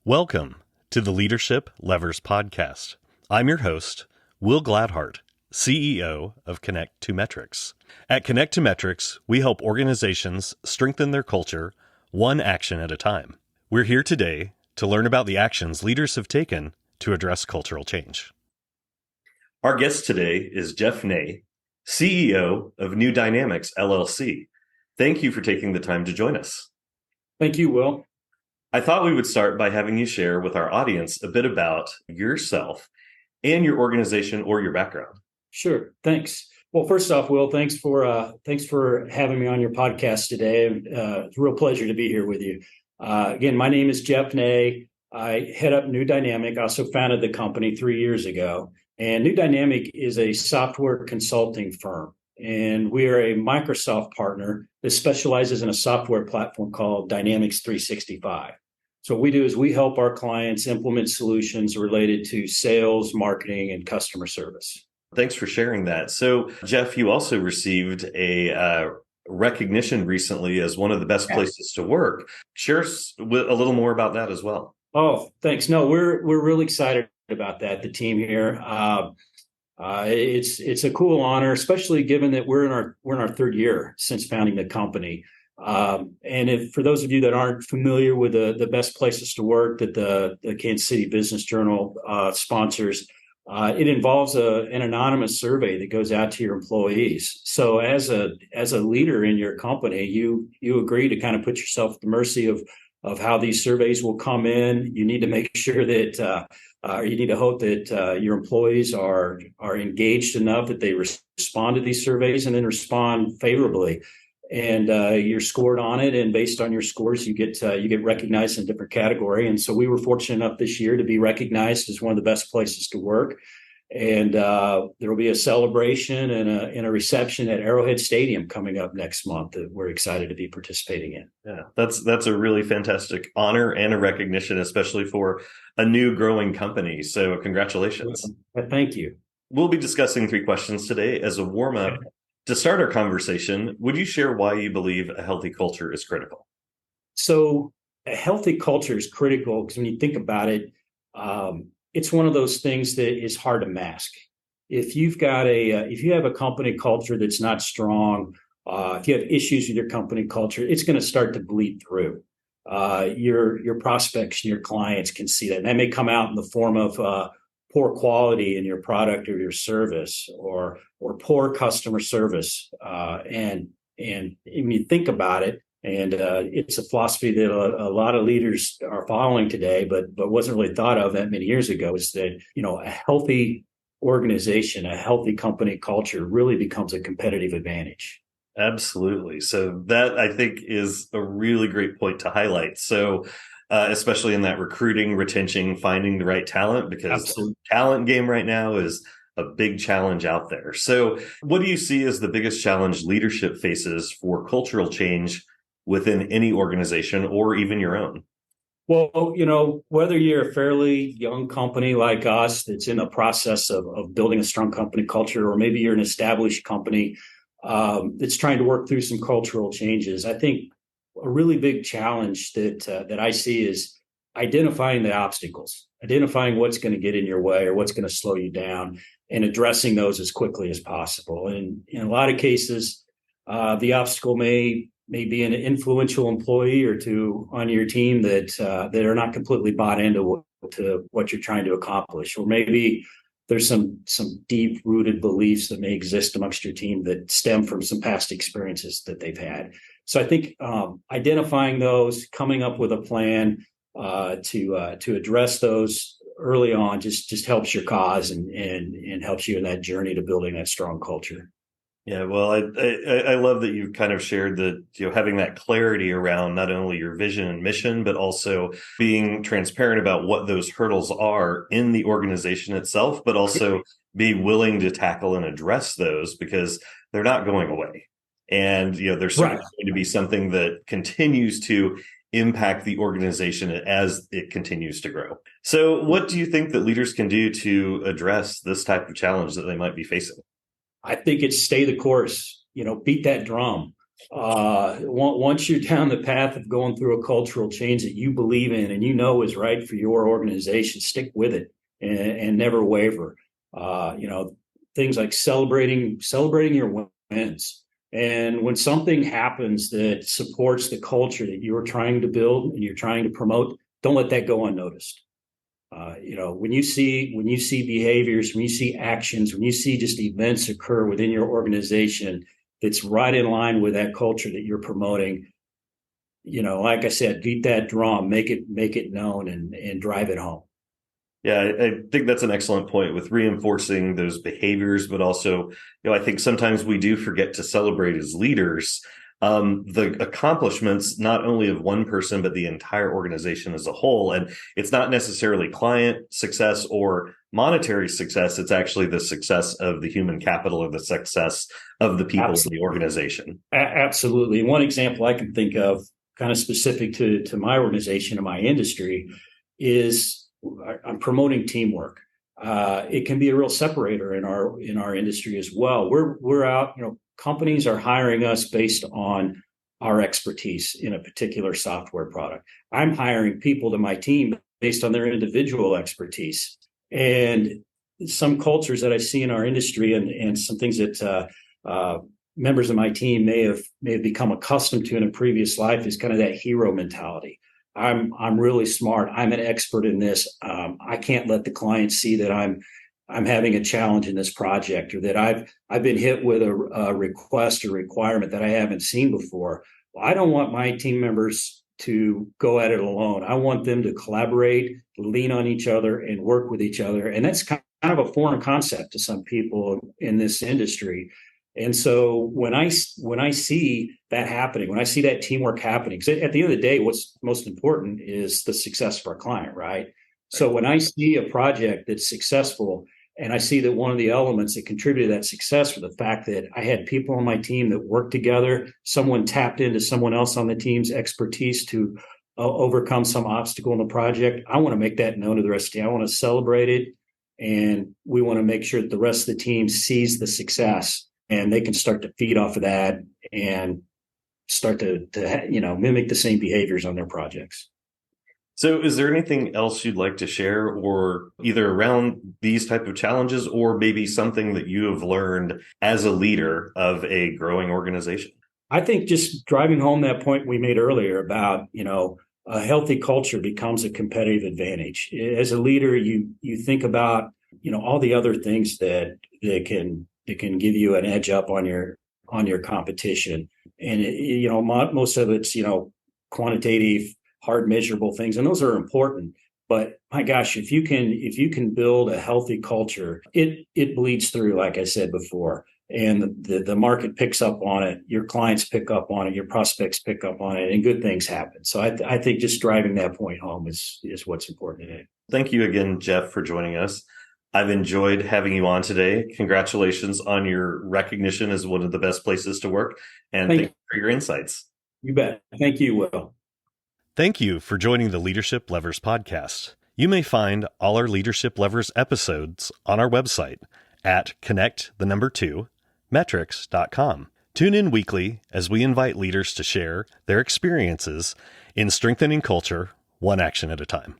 Welcome to the Leadership Levers Podcast. I'm your host, Will Gladhart, CEO of Connect to Metrics. At Connect to Metrics, we help organizations strengthen their culture one action at a time. We're here today to learn about the actions leaders have taken to address cultural change. Our guest today is Jeff Ney, CEO of New Dynamics, LLC. Thank you for taking the time to join us. Thank you, Will. I thought we would start by having you share with our audience a bit about yourself and your organization or your background. Sure. Thanks. Well, first off, Will, thanks for having me on your podcast today. It's a real pleasure to be here with you. Again, my name is Jeff Ney. I head up New Dynamic. I also founded the company 3 years ago. And New Dynamic is a software consulting firm. And we are a Microsoft partner that specializes in a software platform called Dynamics 365. So what we do is we help our clients implement solutions related to sales, marketing, and customer service. Thanks for sharing that. So, Jeff, you also received a recognition recently as one of the best places to work. Share us a little more about that as well. Oh, thanks. No, we're really excited about that. The team here. It's a cool honor, especially given that we're in our third year since founding the company. And for those of you that aren't familiar with the best places to work that the Kansas City Business Journal sponsors, it involves an anonymous survey that goes out to your employees. So as a leader in your company, you agree to kind of put yourself at the mercy of how these surveys will come in. You need to make sure that you need to hope that your employees are engaged enough that they respond to these surveys and then respond favorably. And you're scored on it, and based on your scores, you get recognized in a different category. And so we were fortunate enough this year to be recognized as one of the best places to work. And there will be a celebration and a reception at Arrowhead Stadium coming up next month that we're excited to be participating in. Yeah, that's a really fantastic honor and a recognition, especially for a new growing company. So congratulations. Thank you. We'll be discussing 3 questions today as a warm-up. Okay. To start our conversation, would you share why you believe a healthy culture is critical? So a healthy culture is critical because when you think about it, it's one of those things that is hard to mask. If you have a company culture that's not strong, if you have issues with your company culture, it's going to start to bleed through. Your prospects and your clients can see that. And that may come out in the form of poor quality in your product or your service, or poor customer service. And when you think about it, and it's a philosophy that a lot of leaders are following today, but wasn't really thought of that many years ago, is that, a healthy organization, a healthy company culture really becomes a competitive advantage. Absolutely. So that, I think, is a really great point to highlight. So especially in that recruiting, retention, finding the right talent, because Absolutely. the talent game right now is a big challenge out there. So what do you see as the biggest challenge leadership faces for cultural change within any organization or even your own? Well, whether you're a fairly young company like us that's in the process of building a strong company culture, or maybe you're an established company that's trying to work through some cultural changes, I think a really big challenge that I see is identifying the obstacles, identifying what's going to get in your way or what's going to slow you down, and addressing those as quickly as possible. And in a lot of cases, the obstacle may be an influential employee or two on your team that are not completely bought into what you're trying to accomplish, or maybe there's some deep-rooted beliefs that may exist amongst your team that stem from some past experiences that they've had. So I think identifying those, coming up with a plan to address those early on just helps your cause and helps you in that journey to building that strong culture. Yeah, well, I love that you've kind of shared that, having that clarity around not only your vision and mission, but also being transparent about what those hurdles are in the organization itself, but also be willing to tackle and address those because they're not going away. And, there's certainly going to be something that continues to impact the organization as it continues to grow. So what do you think that leaders can do to address this type of challenge that they might be facing? I think it's stay the course, beat that drum. Once you're down the path of going through a cultural change that you believe in and you know is right for your organization, stick with it and never waver. Things like celebrating your wins. And when something happens that supports the culture that you're trying to build and you're trying to promote, don't let that go unnoticed. When you see behaviors, when you see actions, when you see just events occur within your organization that's right in line with that culture that you're promoting, like I said, beat that drum, make it known, and drive it home. Yeah, I think that's an excellent point with reinforcing those behaviors, but also, I think sometimes we do forget to celebrate as leaders the accomplishments not only of one person but the entire organization as a whole. And it's not necessarily client success or monetary success; it's actually the success of the human capital or the success of the people in the organization. Absolutely. One example I can think of, kind of specific to my organization and my industry, is I'm promoting teamwork. It can be a real separator in our industry as well. We're out, companies are hiring us based on our expertise in a particular software product. I'm hiring people to my team based on their individual expertise. And some cultures that I see in our industry and some things that members of my team may have become accustomed to in a previous life is kind of that hero mentality. I'm really smart. I'm an expert in this. I can't let the client see that I'm having a challenge in this project, or that I've been hit with a request or requirement that I haven't seen before. Well, I don't want my team members to go at it alone. I want them to collaborate, lean on each other, and work with each other. And that's kind of a foreign concept to some people in this industry. And so when I see that happening, when I see that teamwork happening, because at the end of the day, what's most important is the success of our client, right? So when I see a project that's successful, and I see that one of the elements that contributed to that success was the fact that I had people on my team that worked together, someone tapped into someone else on the team's expertise to overcome some obstacle in the project, I want to make that known to the rest of the team. I want to celebrate it, and we want to make sure that the rest of the team sees the success, and they can start to feed off of that and start to mimic the same behaviors on their projects. So is there anything else you'd like to share, or either around these type of challenges, or maybe something that you have learned as a leader of a growing organization? I think just driving home that point we made earlier about, a healthy culture becomes a competitive advantage. As a leader, you think about, all the other things that can give you an edge up on your competition. And most of it's, quantitative, hard measurable things, and those are important. But my gosh, if you can build a healthy culture, it bleeds through, like I said before, and the market picks up on it, your clients pick up on it, your prospects pick up on it, and good things happen. So I think just driving that point home is what's important today. Thank you again, Jeff, for joining us. I've enjoyed having you on today. Congratulations on your recognition as one of the best places to work, and thank you for your insights. You bet. Thank you, Will. Thank you for joining the Leadership Levers podcast. You may find all our Leadership Levers episodes on our website at connect2metrics.com. Tune in weekly as we invite leaders to share their experiences in strengthening culture, one action at a time.